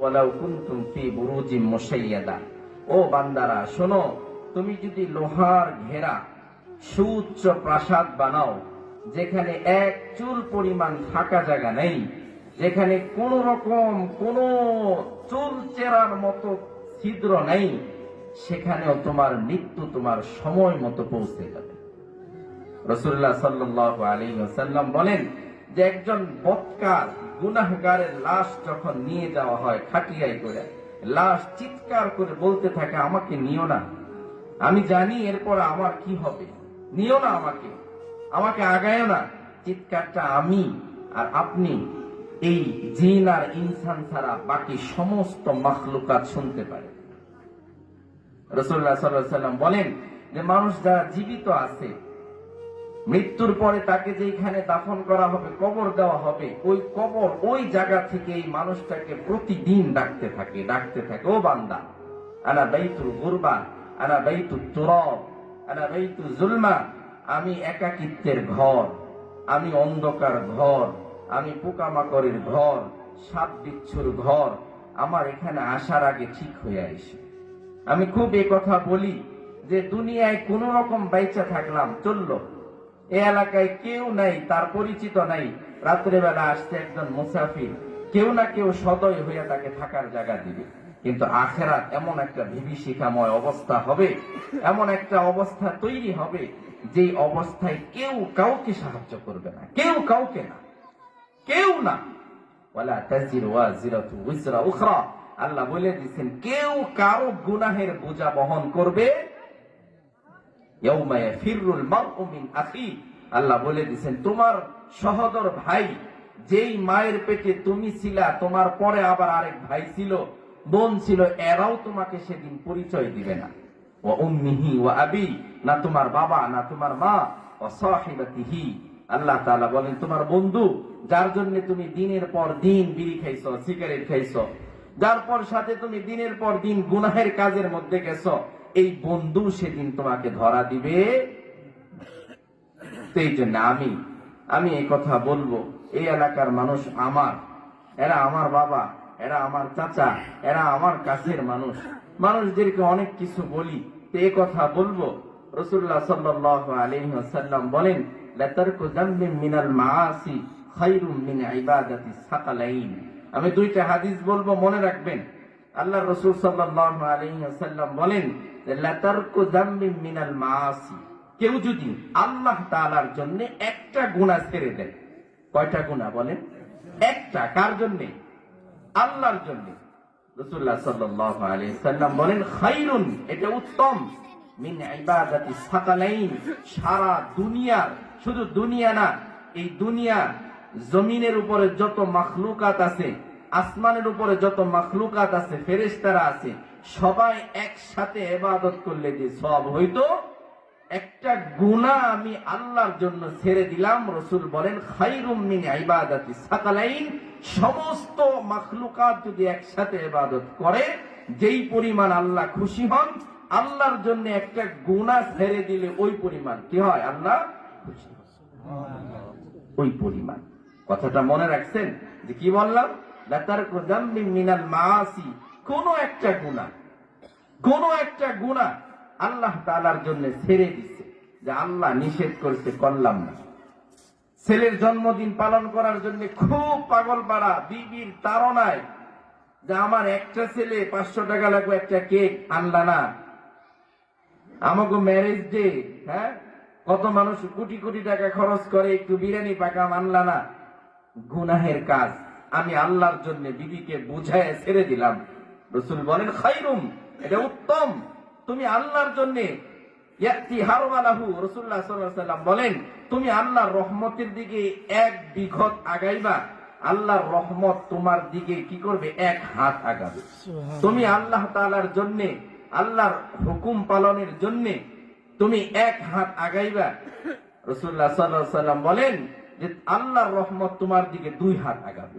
ওয়ালাউ কুনতুম ফি বুরুজিম মুশাইয়াদা, ও বান্দারা শোনো, তুমি যদি লোহার ঘেরা সুউচ্চ প্রাসাদ বানাও, যেখানে এক চুল পরিমাণ ফাঁকা জায়গা নেই, যেখানে কোন রকম কোন চুল চেরার মতো ছিদ্র নেই, সেখানেও তোমার মৃত্যু তোমার সময় মতো পৌঁছে যাবে। রাসূলুল্লাহ সাল্লাল্লাহু আলাইহি ওয়াসাল্লাম বলেন যে একজন বদকার গুনাহগারের লাশ যখন নিয়ে যাওয়া হয় খাটিয়ায় করে, লাশ চিৎকার করে বলতে থাকে, আমাকে নিও না, আমি জানি এরপর আমার কি হবে, নিও না আমাকে, আমাকে আগায়ও না। চিৎকারটা আমি আর আপনি, এই জিন আর ইনসান ছাড়া বাকি সমস্ত মাখলুকাত শুনতে পারে। রাসূলুল্লাহ সাল্লাল্লাহু আলাইহি ওয়াসাল্লাম বলেন যে মানুষ যারা জীবিত আছে, মৃত্যুর পরে তাকে যেখানে দাফন করা হবে, কবর দেওয়া হবে, ওই কবর ওই জায়গা থেকে এই মানুষটাকে প্রতিদিন ডাকতে থাকে, ও বান্দা, আনা বাইতুল গুরবা, আনা বাইতুত তুরাব, আনা বাইতুল জুলমা, আমি একাকিত্বের ঘর, আমি অন্ধকার ঘর, আমি পোকামাকড়ের ঘর, সাপ বিচ্ছুর ঘর, আমার এখানে আসার আগে ঠিক হয়ে আসে। আমি খুব এই কথা বলি যে দুনিয়ায় কোন রকম বাইচা থাকলাম, চললো, এই এলাকায় কেউ নাই, তার পরিচিত নাই, রাত্রেবেলা আসছে একজন মুসাফির, কেউ না কেউ সদয় হইয়া তাকে থাকার জায়গা দিবে। কিন্তু আখেরাত এমন একটা বিভীষিকাময় অবস্থা হবে, এমন একটা অবস্থা তৈরি হবে, যে অবস্থায় কেউ কাউকে সাহায্য করবে না, কেউ কাউকে না, কেউ না। ওয়ালা তাজিরু ওয়াজিরাতু উযরা উখরা, আল্লাহ বলে দিয়েছেন কেউ কারো গুনাহের বোঝা বহন করবে। ইয়াউমা ইয়াফিরুল মারউ মিন আখি, আল্লাহ বলে দিয়েছেন তোমার সহোদর ভাই, যেই মায়ের পেটে তুমি ছিলা, তোমার পরে আবার আরেক ভাই ছিল, বোন ছিল, এরাও তোমাকে সেদিন পরিচয় দিবে না। ওয়া উম্মিহি ওয়া আবি, না তোমার বাবা না তোমার মা, ওয়া সাহিবাতিহি, আল্লাহ তাআলা বলেন তোমার বন্ধু, যার জন্য তুমি দিনের পর দিন বিড়ি খাইছো, সিগারেট খাইছো, যার পর সাথে তুমি দিনের পর দিন গুনাহের কাজের মধ্যে গেছো, এই বন্ধু সেদিন তোমাকে ধরা দিবে। এই জন্য আমি এই কথা বলবো, এই এলাকার মানুষ আমার, এরা আমার বাবা, এরা আমার চাচা, এরা আমার কাছের মানুষ, মানুষদেরকে অনেক কিছু বলি, তো এই কথা বলবো। রাসূলুল্লাহ সাল্লাল্লাহু আলাইহি ওয়াসাল্লাম বলেন, লাতারকু যামবিন মিনাল মাআসি খায়রুম মিন ইবাদাতিস সাকালাইন। আমি দুইটা হাদিস বলবো, মনে রাখবেন। আল্লাহ রাসূল সাল্লাল্লাহু আলাইহি ওয়াসাল্লাম বলেন যে লাতারকু যামবিন মিনাল মাআসি, কেউ যদি আল্লাহ তাআলার জন্য একটা গুনাহ ছেড়ে দেয়, কয়টা গুনাহ বলেন? একটা। কার জন্য? আল্লাহর জন্য। রাসূলুল্লাহ সাল্লাল্লাহু আলাইহি ওয়াসাল্লাম বলেন খায়রুন, এটা উত্তম, মিন ইবাদাতিস সাকালাইন, সারা দুনিয়া, শুধু দুনিয়া না, এই দুনিয়া জমিনের উপরে যত মাখলুকাত আছে, আসমানের উপরে যত মাখলুকাত আছে, ফেরেশতারা আছে, সবাই একসাথে ইবাদত করলে যে সওয়াব হইতো, একটা গুনাহ আমি আল্লাহর জন্য ছেড়ে দিলাম, রাসূল বলেন খায়রুম মিন ইবাদাতিস সাকালাইন, সমস্ত মাখলুকাত যদি একসাথে ইবাদত করে, যেই পরিমাণ আল্লাহ খুশি হন, আল্লাহর জন্য একটা গুনাহ ছেড়ে দিলে ওই পরিমাণ কি হয়? আল্লাহ খুশি হন, ওই পরিমাণ। কথাটা মনে রাখছেন যে কি বললাম? লাতারকু যামবিন মিনাল মাআসি, কোন একটা গুনাহ আল্লাহ তাআলার জন্য ছেড়ে দিছে, যে আল্লাহ নিষেধ করছে, করলাম না। ছেলের জন্মদিন পালন করার জন্য খুব পাগল পাড়া, বিবির তাড়নায়, যে আমার একটা ছেলে 500 টাকা লাগবে, একটা কেক আনলা না। আমাকে ম্যারেজ ডে, হ্যাঁ, কত মানুষ কোটি কোটি টাকা খরচ করে, একটু বিরিয়ানি পাকাম আনলা না। গুনাহের কাজ আমি আল্লাহর জন্য বিবিকে বুঝায় ছেড়ে দিলাম। রাসূল বলেন খায়রুম, এটা উত্তম, তুমি আল্লাহর জন্য ইয়াতি হারওয়ালাহু, রাসূলুল্লাহ সাল্লাল্লাহু আলাইহি ওয়াসাল্লাম বলেন তুমি আল্লাহর রহমতের দিকে এক বিঘত আগাইবা, আল্লাহর রহমত তোমার দিকে কি করবে? এক হাত আগাবে। তুমি আল্লাহ তাআলার জন্য, আল্লাহর হুকুম পালনের জন্য তুমি এক হাত আগাইবা, রাসূলুল্লাহ সাল্লাল্লাহু আলাইহি ওয়াসাল্লাম বলেন যে আল্লাহর রহমত তোমার দিকে 2 হাত আগাবে।